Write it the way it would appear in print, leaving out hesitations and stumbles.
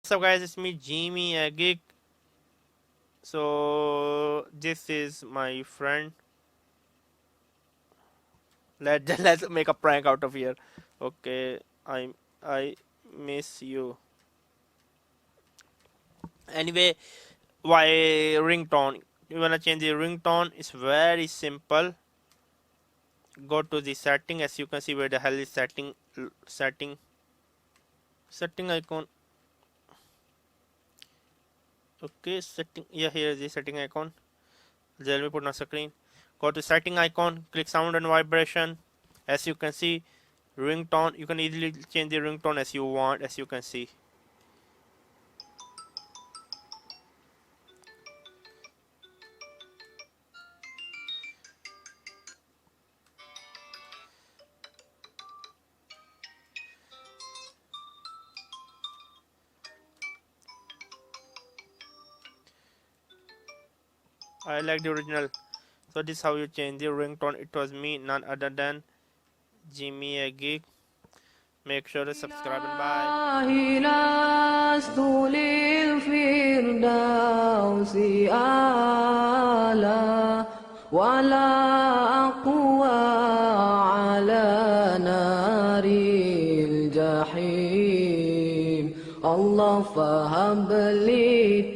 What's up guys, it's me JimmyaGeek. So this is my friend. Let's make a prank out of here. Okay, I miss you. Anyway, why ringtone? You wanna change the ringtone? It's very simple. Go to the setting. As you can see, where the hell is setting icon. Okay, setting. Yeah, here is the setting icon. Let me put on screen. Go to setting icon, click sound and vibration. As you can see, ringtone, you can easily change the ringtone as you want. As you can see, I like the original. So this is how you change the ringtone. It was me, none other than JimmyaGeek. Make sure to subscribe and bye.